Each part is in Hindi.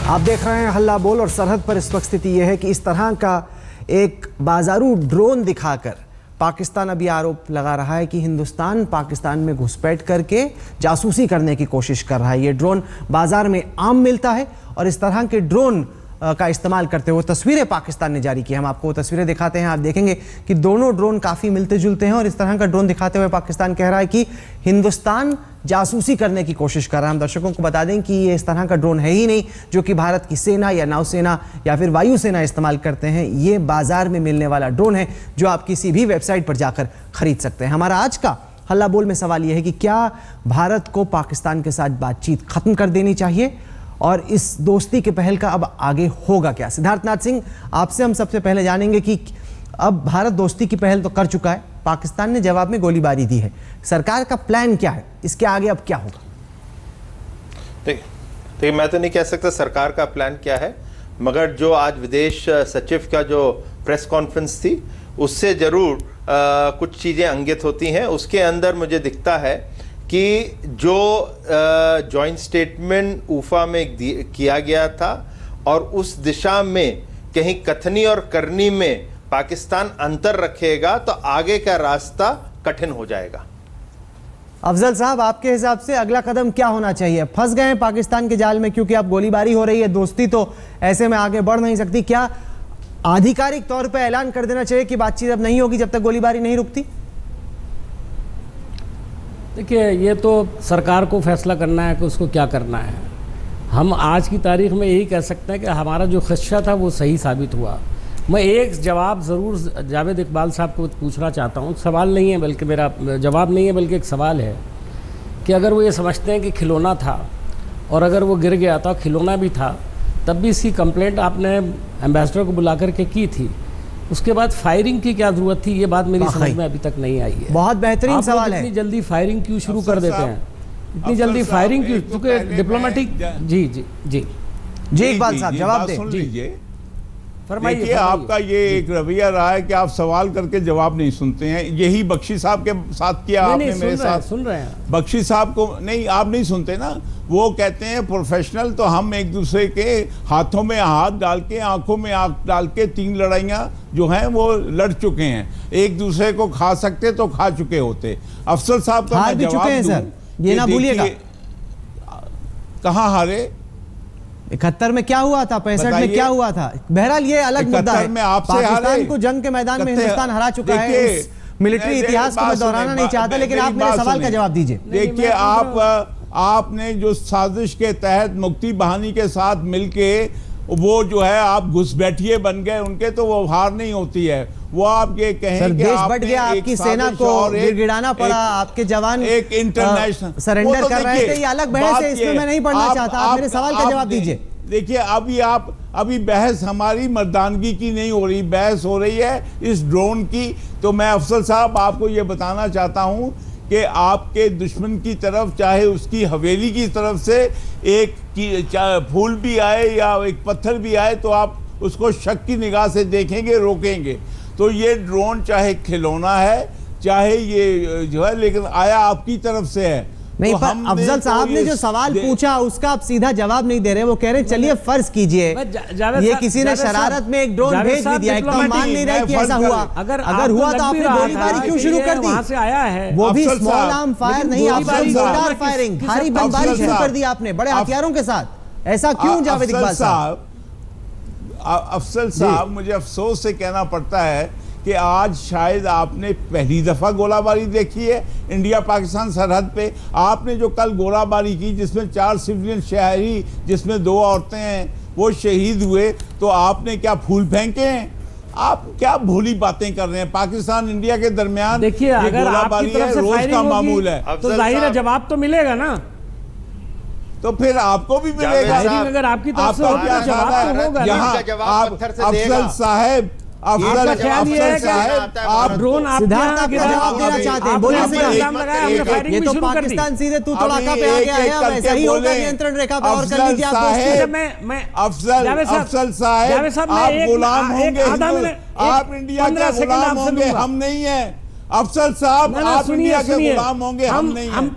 आप देख रहे हैं हल्ला बोल और सरहद पर इस वक्त स्थिति यह है कि इस तरह का एक बाजारू ड्रोन दिखाकर पाकिस्तान अभी आरोप लगा रहा है कि हिंदुस्तान पाकिस्तान में घुसपैठ करके जासूसी करने की कोशिश कर रहा है। ये ड्रोन बाजार में आम मिलता है और इस तरह के ड्रोन का इस्तेमाल करते हुए तस्वीरें पाकिस्तान ने जारी की। हम आपको वो तस्वीरें दिखाते हैं, आप देखेंगे कि दोनों ड्रोन काफ़ी मिलते जुलते हैं और इस तरह का ड्रोन दिखाते हुए पाकिस्तान कह रहा है कि हिंदुस्तान जासूसी करने की कोशिश कर रहा है। हम दर्शकों को बता दें कि ये इस तरह का ड्रोन है ही नहीं जो कि भारत की सेना या नौसेना या फिर वायुसेना इस्तेमाल करते हैं। ये बाजार में मिलने वाला ड्रोन है जो आप किसी भी वेबसाइट पर जाकर खरीद सकते हैं। हमारा आज का हल्ला बोल में सवाल यह है कि क्या भारत को पाकिस्तान के साथ बातचीत खत्म कर देनी चाहिए और इस दोस्ती के पहल का अब आगे होगा क्या? सिद्धार्थ नाथ सिंह, आपसे हम सबसे पहले जानेंगे कि अब भारत दोस्ती की पहल तो कर चुका है, पाकिस्तान ने जवाब में गोलीबारी दी है, सरकार का प्लान क्या है, इसके आगे अब क्या होगा? देखिए, मैं तो नहीं कह सकता सरकार का प्लान क्या है, मगर जो आज विदेश सचिव का जो प्रेस कॉन्फ्रेंस थी उससे जरूर कुछ चीज़ें अंगित होती हैं। उसके अंदर मुझे दिखता है कि जो जॉइंट स्टेटमेंट ऊफा में किया गया था और उस दिशा में कहीं कथनी और करनी में पाकिस्तान अंतर रखेगा तो आगे का रास्ता कठिन हो जाएगा। अफजल साहब, आपके हिसाब से अगला कदम क्या होना चाहिए? फंस गए हैं पाकिस्तान के जाल में क्योंकि अब गोलीबारी हो रही है, दोस्ती तो ऐसे में आगे बढ़ नहीं सकती। क्या आधिकारिक तौर पर ऐलान कर देना चाहिए कि बातचीत अब नहीं होगी जब तक गोलीबारी नहीं रुकती? देखिए, ये तो सरकार को फैसला करना है कि उसको क्या करना है। हम आज की तारीख में यही कह सकते हैं कि हमारा जो खदशा था वो सही साबित हुआ। मैं एक जवाब ज़रूर जावेद इकबाल साहब को पूछना चाहता हूँ। सवाल नहीं है बल्कि मेरा जवाब नहीं है बल्कि एक सवाल है कि अगर वो ये समझते हैं कि खिलौना था और अगर वो गिर गया था, खिलौना भी था, तब भी इसकी कंप्लेंट आपने एम्बेसडर को बुला करके की थी। उसके बाद फायरिंग की क्या जरूरत थी, ये बात मेरी समझ में अभी तक नहीं आई है। बहुत बेहतरीन सवाल है। इतनी जल्दी फायरिंग क्यों शुरू कर देते हैं? इतनी जल्दी फायरिंग क्यों? क्योंकि डिप्लोमेटिक जी जी जी जी इकबाल साहब जवाब दें। सुन लीजिए, फरमाइए। देखिए, आपका ये एक रवैया रहा है कि आप सवाल करके जवाब नहीं सुनते हैं। यही बख्शी साहब के साथ किया आपने, मेरे साथ सुन रहे हैं। बख्शी साहब को नहीं, आप नहीं सुनते ना। वो कहते हैं प्रोफेशनल, तो हम एक दूसरे के हाथों में हाथ डाल के, आंखों में आंख डाल के 3 लड़ाइयाँ जो हैं वो लड़ चुके हैं। एक दूसरे को खा सकते तो खा चुके होते। अफसल साहब का मैं जवाब दूं, सर, ये ना भूलिएगा। कहाँ हारे? 71 में क्या हुआ था, 65 में क्या हुआ था? बहरहाल ये अलग मुद्दा है। पाकिस्तान को जंग के मैदान में हिंदुस्तान हरा चुका है। उस मिलिट्री इतिहास को मैं दोहराना नहीं चाहता, लेकिन आप मेरे सवाल का जवाब दीजिए। देखिए, आपने जो साजिश के तहत मुक्ति बहानी के साथ मिलके वो जो है आप घुसपैठिए बन गए उनके, तो वो हार नहीं होती है। वो आप ये कहें कि देश बढ़ गया, आपकी सेना को गिड़गिड़ाना पड़ा, आपके जवान एक इंटरनेशनल सरेंडर कर रहे थे, ये अलग बहस है, इसमें मैं नहीं पढ़ना चाहता। आप मेरे सवाल का जवाब दीजिए। देखिए, अभी बहस हमारी मर्दानगी की नहीं हो रही, बहस हो रही है इस ड्रोन की। तो मैं अफसल साहब आपको ये बताना चाहता हूँ कि आपके दुश्मन की तरफ, चाहे उसकी हवेली की तरफ से एक फूल भी आए या एक पत्थर भी आए, तो आप उसको शक की निगाह से देखेंगे, रोकेंगे। तो ये ड्रोन चाहे खिलौना है, चाहे ये जो है, लेकिन आया आपकी तरफ से है। नहीं, तो पर अफजल साहब ने जो सवाल पूछा उसका आप सीधा जवाब नहीं दे रहे। वो कह रहे हैं चलिए फर्ज कीजिए, ये किसी ने शरारत में एक ड्रोन भेज भी दिया, एकदम मान नहीं रहे कि ऐसा हुआ। अगर हुआ तो आपने गोलीबारी क्यों शुरू कर दी? वहां से आया है वो भी स्मॉल आर्म फायर नहीं, आपने मोर्टार फायरिंग, भारी बमबारी शुरू कर दी आपने बड़े हथियारों के साथ। ऐसा क्यों जावेद इकबाल साहब? अफसल साहब, मुझे अफसोस से कहना पड़ता है कि आज शायद आपने पहली दफ़ा गोलाबारी देखी है इंडिया पाकिस्तान सरहद पे। आपने जो कल गोलाबारी की जिसमें 4 सिविलियन शहरी, जिसमें 2 औरतें हैं, वो शहीद हुए, तो आपने क्या फूल फेंके हैं? आप क्या भोली बातें कर रहे हैं? पाकिस्तान इंडिया के दरमियान देखिए, अगर गोलाबारी है, रोज का मामूल है, तो जाहिर है जवाब तो मिलेगा ना। तो फिर आपको भी मिलेगा। अगर आपकी तरफ से होगा जवाब तो होगा। यहाँ अफसल साहब, आपका ख्याल ये है कि आप ड्रोन सिद्धार्थ आपका जवाब देना चाहते हैं, बोलिए सिद्धार्थ। ये तो पाकिस्तान सीधे तू तड़ाका पे आ गया है, अब ऐसा ही होगा नियंत्रण रेखा पर। और कर लीजिए आप अफसल साहब, आप गुलाम होंगे, आप इंडिया के गुलाम होंगे, हम नहीं है। अफसल साहब, आप इंडिया के गुलाम होंगे, हम नहीं है।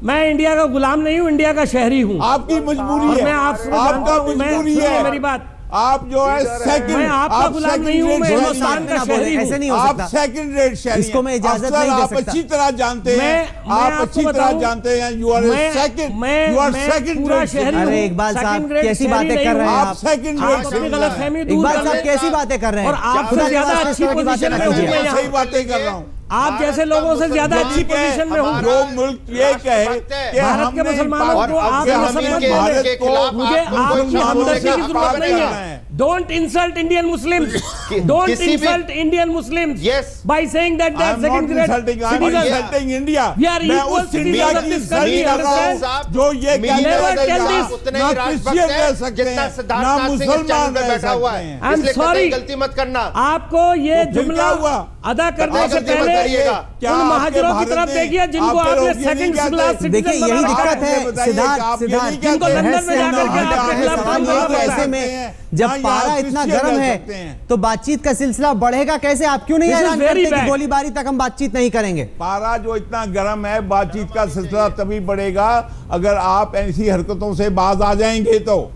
मैं इंडिया का गुलाम नहीं हूँ, इंडिया का शहरी हूँ। आपकी मजबूरी है, मैं आपसे आपका मजबूरी है मेरी बात। आप जो है सेकंड, मैं आपका गुलाम नहीं हूँ, मैं हिंदुस्तान का शहरी हूँ। ऐसे नहीं हो आप सकता। सेकंड रेट शहरी इसको मैं इजाजत नहीं दे आप सकता। अच्छी तरह जानते हैं, आप अच्छी तरह जानते हैं, you are second, you are second rate शहरी। अरे इकबाल साहब कैसी बातें कर रहे हैं आप सेकंड रेट शहरी। इकबाल साहब कैसी बातें कर रहे हैं? और आपसे ज्यादा अच्छी पोजीशन में हूँ मैं यहाँ। सही बातें कर रहा हूँ। आप जैसे लोगों से ज्यादा अच्छी पोजीशन में हूँ। जो मुल्क ये कहे कि भारत के मुसलमानों को आप मुझे आपकी हमदर्दी की जरूरत नहीं है। Don't insult Indian Muslims. Don't insult Indian Muslims. Yes. By saying that they are second grade citizens. I'm insulting India. We are equal citizens of this country. Understand? जो ये Never tell this. उतने ही राष्ट्रभक्त है जितना सिद्धार्थ सिंह इस चैनल पे बैठा हुआ है। I'm sorry. गलती मत करना। आपको ये जुमला अदा करने से पहले उन महाजरों की तरफ देखिए जिनको आपने सेकंड क्लास सिटीजन देखिए यही दिक्कत है सिद्धार्थ, जिनको लंदन में जाकर के आपके खिलाफ काम करना ऐसे में जब पारा इतना गर्म है तो बातचीत का सिलसिला बढ़ेगा कैसे? आप क्यों नहीं ऐलान करते कि गोलीबारी तक हम बातचीत नहीं करेंगे? पारा जो इतना गर्म है, बातचीत का सिलसिला तभी बढ़ेगा अगर आप ऐसी हरकतों से बाज आ जाएंगे। तो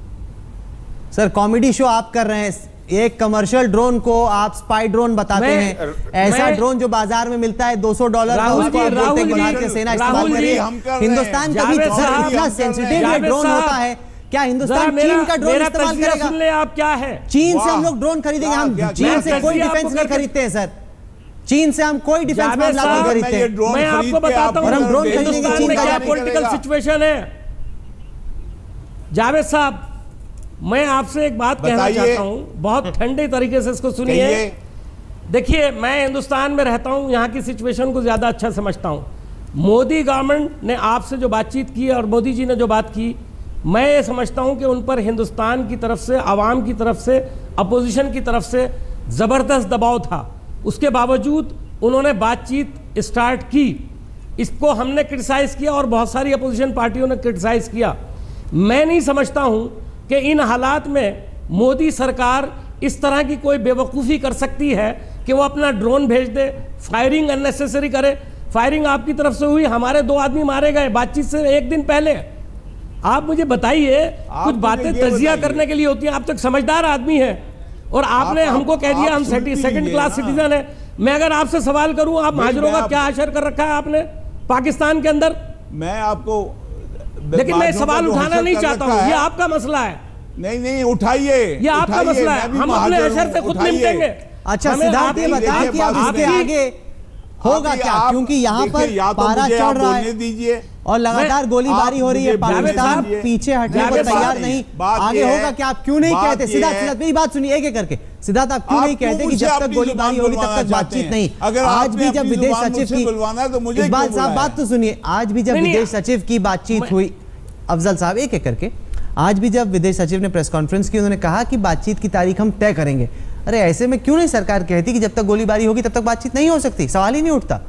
सर कॉमेडी शो आप कर रहे हैं, एक कमर्शियल ड्रोन को आप स्पाई ड्रोन बताते हैं। ऐसा ड्रोन जो बाजार में मिलता है $200 का, उसको आप बोलते हैं कि भारतीय सेना इस्तेमाल करेगी। हिंदुस्तान का भी इतना सेंसिटिव ये ड्रोन होता है, क्या हिंदुस्तान चीन का ड्रोन इस्तेमाल करेगा? सुन ले आप क्या है, चीन से हम लोग ड्रोन खरीदेंगे? हम चीन से कोई डिफेंस नहीं खरीदते हैं सर, चीन से हम कोई डिफेंस मामला नहीं खरीदते हैं। मैं आपको बताता हूं हम ड्रोन खरीदेंगे चीन का। क्या पॉलिटिकल सिचुएशन है जावेद साहब, मैं आपसे एक बात कहना चाहता हूं, बहुत ठंडे तरीके से इसको सुनिए। देखिए मैं हिंदुस्तान में रहता हूं, यहाँ की सिचुएशन को ज्यादा अच्छा समझता हूं। मोदी गवर्नमेंट ने आपसे जो बातचीत की और मोदी जी ने जो बात की, मैं ये समझता हूं कि उन पर हिंदुस्तान की तरफ से, आवाम की तरफ से, अपोजिशन की तरफ से ज़बरदस्त दबाव था। उसके बावजूद उन्होंने बातचीत स्टार्ट की। इसको हमने क्रिटिसाइज़ किया और बहुत सारी अपोजिशन पार्टियों ने क्रिटिसाइज़ किया। मैं नहीं समझता हूं कि इन हालात में मोदी सरकार इस तरह की कोई बेवकूफ़ी कर सकती है कि वो अपना ड्रोन भेज दे, फायरिंग अननेसेसरी करे। फायरिंग आपकी तरफ से हुई, हमारे 2 आदमी मारे गए बातचीत से 1 दिन पहले। आप मुझे बताइए, कुछ बातें तजिया करने के लिए होती हैं। आप तो समझदार आदमी हैं और आपने हमको कह दिया हम सेकंड क्लास सिटीजन है। मैं अगर आपसे सवाल करूं, आप महाजरों का क्या असर कर रखा है आपने पाकिस्तान के अंदर? मैं आपको, लेकिन मैं सवाल उठाना नहीं चाहता हूं, ये आपका मसला है। नहीं उठाइए, ये आपका मसला है, हम अपने असर से खुद निपटेंगे। अच्छा सिद्धार्थ ये बताइए कि अब इसके आगे होगा क्या, क्योंकि यहाँ पर पारा चढ़ रहा है दीजिए और लगातार गोलीबारी हो रही है, पाकिस्तान पीछे हटने को तैयार नहीं। आगे होगा क्या, आप क्यों नहीं कहते? सिद्धार्थ मेरी बात सुनिए एक एक करके। सिद्धार्थ आप क्यों नहीं कहते कि जब तक गोलीबारी होगी तब तक बातचीत नहीं? आज भी जब विदेश सचिव की, इकबाल साहब बात तो सुनिए, आज भी जब विदेश सचिव की बातचीत हुई, अफजल साहब एक एक करके, आज भी जब विदेश सचिव ने प्रेस कॉन्फ्रेंस की, उन्होंने कहा कि बातचीत की तारीख हम तय करेंगे। अरे ऐसे में क्यों नहीं सरकार कहती कि जब तक गोलीबारी होगी तब तक बातचीत नहीं हो सकती? सवाल ही नहीं उठता।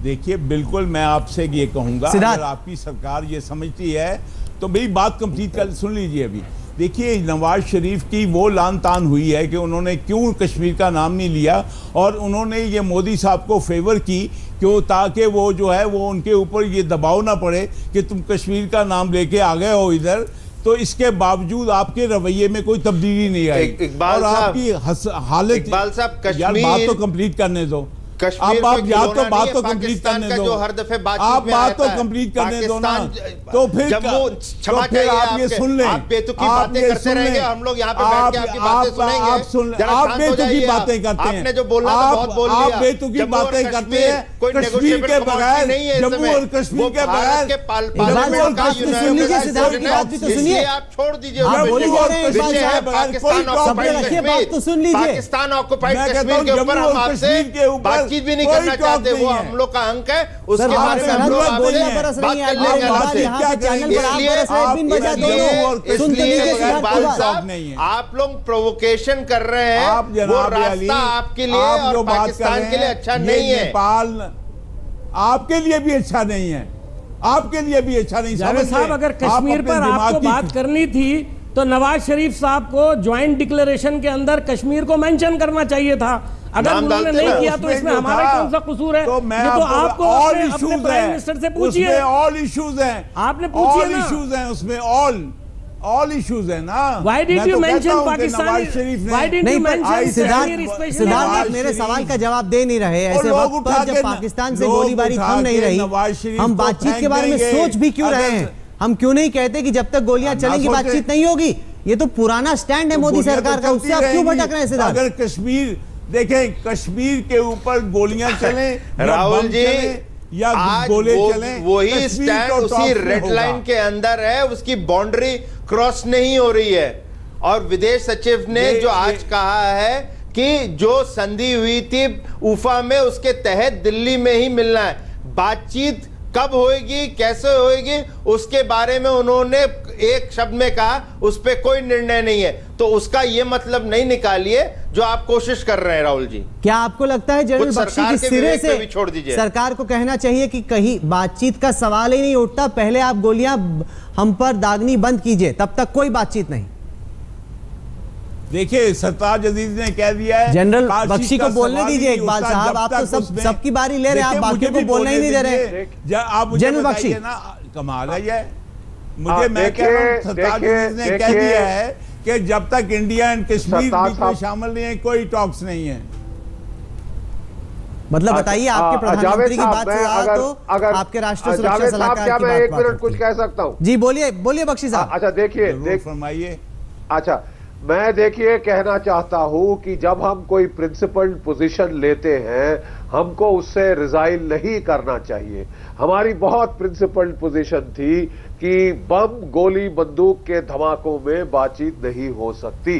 देखिए बिल्कुल मैं आपसे ये कहूंगा, अगर आपकी सरकार ये समझती है तो मेरी बात कंप्लीट कर सुन लीजिए। अभी देखिए नवाज शरीफ की वो लान तान हुई है कि उन्होंने क्यों कश्मीर का नाम नहीं लिया, और उन्होंने ये मोदी साहब को फेवर की क्यों, ताकि वो जो है वो उनके ऊपर ये दबाव ना पड़े कि तुम कश्मीर का नाम लेके आ गए हो इधर। तो इसके बावजूद आपके रवैये में कोई तब्दीली नहीं आई और आपकी हालत। इकबाल साहब यार बात तो कंप्लीट करने दो, कश्मीर आप याद तो बात तो कंप्लीट करने दो, हर दफे आप बात तो कंप्लीट करने दो ना। तो फिर आप ये सुन लें, आप बेतुकी बातें करते रहेंगे, हम लोग यहाँ पे बैठ के आपकी बातें सुनेंगे। आप बेतुकी बातें करते हैं, आपने जो बोलना था बहुत बोल लिया। आप बेतुकी बातें करते हैं, कश्मीर के बगैर, जम्मू और कश्मीर के बगैर। आप छोड़ दीजिए, पाकिस्तान ऑक्युपाइड कश्मीर के ऊपर हम आपसे बातचीत भी नहीं करना चाहते, वो हम लोग का अंक है, उसके बारे में हम लोग आपसे बात करने। आप लोग प्रोवोकेशन कर रहे हैं, वो रास्ता आपके लिए और पाकिस्तान के लिए अच्छा नहीं है। नेपाल आपके लिए भी अच्छा नहीं है, आपके लिए भी अच्छा नहीं। जावेद साहब अगर कश्मीर पर आपको बात करनी थी तो नवाज शरीफ साहब को ज्वाइंट डिक्लेरेशन के अंदर कश्मीर को मेंशन करना चाहिए था। अगर उन्होंने नहीं किया तो इसमें हमारा कौन सा कसूर है? तो मैं ये तो आपको अपने प्राइम मिनिस्टर से पूछिए। ऑल इश्यूज हैं, आपने पूछिए ना, इश्यूज हैं उसमें, ऑल इश्यूज है ना। Why did you mention Pakistan? Why didn't you mention Siddharth मेरे सवाल का जवाब दे नहीं रहे। ऐसे वक्त पर जब पाकिस्तान से गोलीबारी थम नहीं रही, हम बातचीत के बारे में सोच भी क्यों रहे हैं? हम क्यों नहीं कहते कि जब तक गोलियां चलेंगी बातचीत नहीं होगी? ये तो पुराना स्टैंड है मोदी सरकार का, उससे आप क्यों भटक रहे हैं सिद्धार्थ? अगर कश्मीर देखें, कश्मीर के ऊपर गोलियां चलें, राहुल जी, या गोले चलें, वही स्टैंड उसी रेड लाइन के अंदर है, उसकी बाउंड्री क्रॉस नहीं हो रही है। और विदेश सचिव ने जो आज कहा है कि जो संधि हुई थी उफा में, उसके तहत दिल्ली में ही मिलना है। बातचीत कब होएगी, कैसे होएगी, उसके बारे में उन्होंने एक शब्द में कहा, उस पर कोई निर्णय नहीं है। तो उसका यह मतलब नहीं निकालिए जो आप कोशिश कर रहे हैं राहुल जी। क्या आपको लगता है जनरल बख्शी की सिरे से छोड़ दीजिए, सरकार को कहना चाहिए कि कहीं बातचीत का सवाल ही नहीं उठता, पहले आप गोलियां हम पर दागनी बंद कीजिए, तब तक कोई बातचीत नहीं? देखिए, सरताज अजीज ने कह दिया है। जनरल बख्शी को बोलने दीजिए इकबाल साहब, आप तो सबकी बारी ले रहे हैं, आप बाकियों को बोलने ही नहीं दे रहे। आप जनरल बख्शी ना, कमाल है ये। मुझे मैं कह रहा हूं, सरताज अजीज ने कह दिया है कि जब तक इंडिया एंड कश्मीर में शामिल नहीं है, कोई टॉक्स नहीं है। मतलब बताइए, आपके प्रधानमंत्री की बात से ज्यादा तो आपके राष्ट्रीय सुरक्षा सलाहकार की बात। एक मिनट कुछ कह सकता हूं? जी बोलिए, बोलिए बख्शी साहब। अच्छा देखिए, फरमाइए। अच्छा, मैं देखिए कहना चाहता हूं कि जब हम कोई प्रिंसिपल्ड पोजीशन लेते हैं, हमको उससे रिजाइल नहीं करना चाहिए। हमारी बहुत प्रिंसिपल्ड पोजीशन थी कि बम, गोली, बंदूक के धमाकों में बातचीत नहीं हो सकती।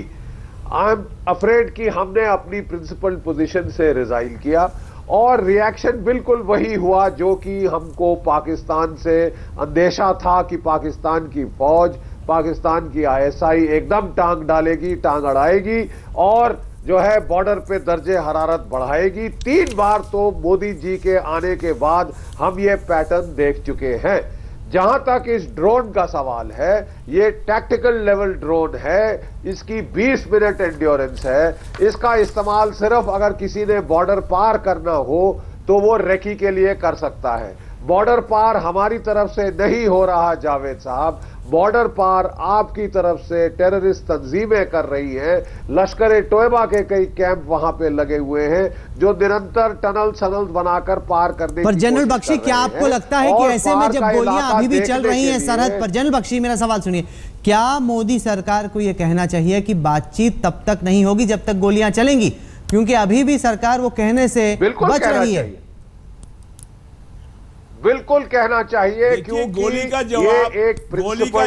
आई एम अफ्रेड कि हमने अपनी प्रिंसिपल्ड पोजीशन से रिजाइल किया और रिएक्शन बिल्कुल वही हुआ जो कि हमको पाकिस्तान से अंदेशा था कि पाकिस्तान की फौज, पाकिस्तान की आईएसआई एकदम टांग डालेगी, टांग अड़ाएगी और जो है बॉर्डर पे दर्जे हरारत बढ़ाएगी। 3 बार तो मोदी जी के आने के बाद हम ये पैटर्न देख चुके हैं। जहां तक इस ड्रोन का सवाल है, ये टैक्टिकल लेवल ड्रोन है, इसकी 20 मिनट एंड्योरेंस है। इसका इस्तेमाल सिर्फ अगर किसी ने बॉर्डर पार करना हो तो वो रेकी के लिए कर सकता है। बॉर्डर पार हमारी तरफ से नहीं हो रहा जावेद साहब, बॉर्डर पार आपकी तरफ से टेररिस्ट तंजीमें कर रही हैं। लश्कर तोयबा के कई कैंप वहां पे लगे हुए हैं जो निरंतर टनल सनल बनाकर पार करने। पर जनरल बख्शी, क्या आपको लगता है कि ऐसे में जब गोलियां अभी भी चल रही हैं सरहद पर, जनरल बख्शी मेरा सवाल सुनिए, क्या मोदी सरकार को यह कहना चाहिए कि बातचीत तब तक नहीं होगी जब तक गोलियां चलेंगी? क्योंकि अभी भी सरकार वो कहने से बच रही है। बिल्कुल कहना चाहिए, क्योंकि गोली का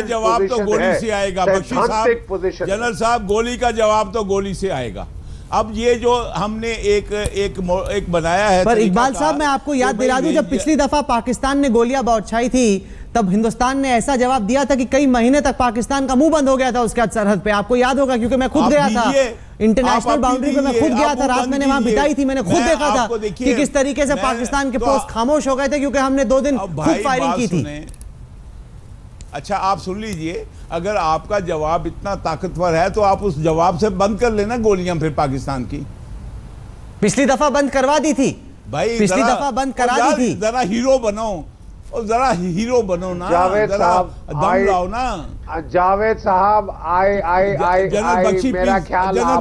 जवाब तो गोली से आएगा। बख्शी साहब, जनरल साहब, गोली का जवाब तो गोली से आएगा। अब ये जो हमने एक बनाया है, पर इकबाल साहब मैं आपको याद दिला दूं, जब पिछली दफा पाकिस्तान ने गोलियां बौछाई थी तब हिंदुस्तान ने ऐसा जवाब दिया था कि कई महीने तक पाकिस्तान का मुंह बंद हो गया था उसके बाद सरहद पे। आपको याद होगा, क्योंकि मैं खुद गया था इंटरनेशनल बाउंड्री पे, मैं खुद गया था, रात मैंने वहां बिताई थी, मैंने खुद देखा था कि किस तरीके से पाकिस्तान के पोस्ट खामोश हो गए थे क्योंकि हमने 2 दिन खुद फायरिंग की थी। अच्छा, आप सुन लीजिए, अगर आपका जवाब इतना ताकतवर है तो आप उस जवाब से बंद कर लेना गोलियां फिर पाकिस्तान की। पिछली दफा बंद करवा दी थी भाई, पिछली दफा बंद करा दी थी। जरा हीरो बनो और जरा हीरो बनो ना, जावेद साहब, दम लाओ ना। जावेद साहब, जनरल बख्शी, मेरा ख्याल जनरल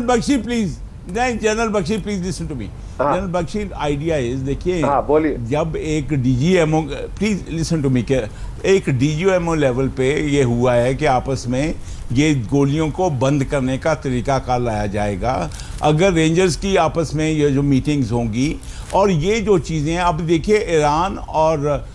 बख्शी प्लीज, नहीं general Bakshi please listen to me. General Bakshi, idea is, देखिए बोलिए, जब एक DGMO, please listen to me, एक डीजीएमओ लेवल पे ये हुआ है कि आपस में ये गोलियों को बंद करने का तरीका कार लाया जाएगा। अगर रेंजर्स की आपस में ये जो मीटिंग्स होंगी और ये जो चीज़ें, अब देखिए ईरान और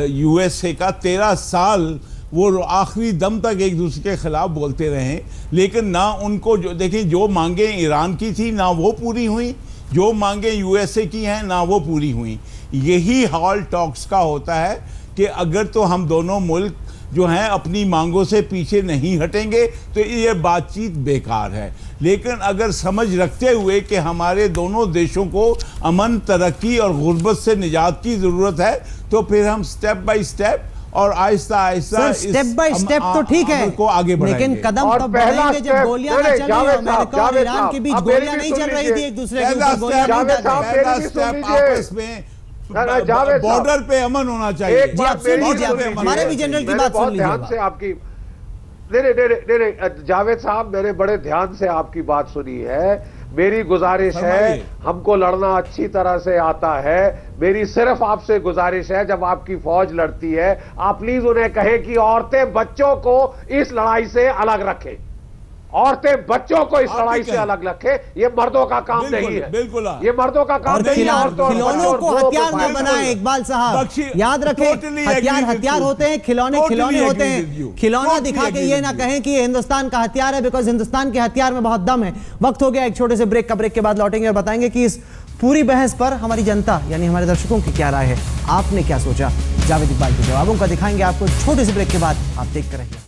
यूएसए का 13 साल वो आखिरी दम तक एक दूसरे के खिलाफ बोलते रहे, लेकिन ना उनको जो देखिए जो मांगे ईरान की थी ना वो पूरी हुई, जो मांगे यूएसए की हैं ना वो पूरी हुई। यही हाल टॉक्स का होता है कि अगर तो हम दोनों मुल्क जो हैं अपनी मांगों से पीछे नहीं हटेंगे तो ये बातचीत बेकार है। लेकिन अगर समझ रखते हुए कि हमारे दोनों देशों को अमन, तरक्की और गुर्बत से निजात की ज़रूरत है तो फिर हम स्टेप बाय स्टेप और Aahista Aahista step by step तो ठीक है को आगे बढ़ाएंगे। लेकिन कदम तब बढ़ाएंगे जब गोलियां ना चल रही हो। अमेरिका और ईरान के बीच गोलियां नहीं चल रही थी एक दूसरे के ऊपर, गोलियां नहीं चल रही। पहला स्टेप आपस में बॉर्डर पे अमन होना चाहिए। जी आप सुन लीजिए, हमारे भी जनरल की बात सुन लीजिए। ध्यान से आपकी नहीं जावेद साहब, मैंने बड़े ध्यान से आपकी बात सुनी है। मेरी गुजारिश है, हमको लड़ना अच्छी तरह से आता है। मेरी सिर्फ आपसे गुजारिश है, जब आपकी फौज लड़ती है आप प्लीज उन्हें कहें कि औरतें बच्चों को इस लड़ाई से अलग रखें। औरतें बच्चों को इस लड़ाई से अलग रखें। ये मर्दों का काम नहीं है। बिल्कुल ये मर्दों का काम नहीं है। खिलौनों को हथियार न बनाएं इकबाल साहब, याद रखें। हथियार होते हैं, खिलौने होते हैं। खिलौना दिखा के ये ना कहें कि ये हिंदुस्तान का हथियार है, बिकॉज हिंदुस्तान के हथियार में बहुत दम है। वक्त हो गया एक छोटे से ब्रेक का। ब्रेक के बाद लौटेंगे और बताएंगे कि इस पूरी बहस पर हमारी जनता यानी हमारे दर्शकों की क्या राय है, आपने क्या सोचा। जावेद इकबाल के जवाबों का दिखाएंगे आपको छोटे से ब्रेक के बाद। आप देखते रहिए।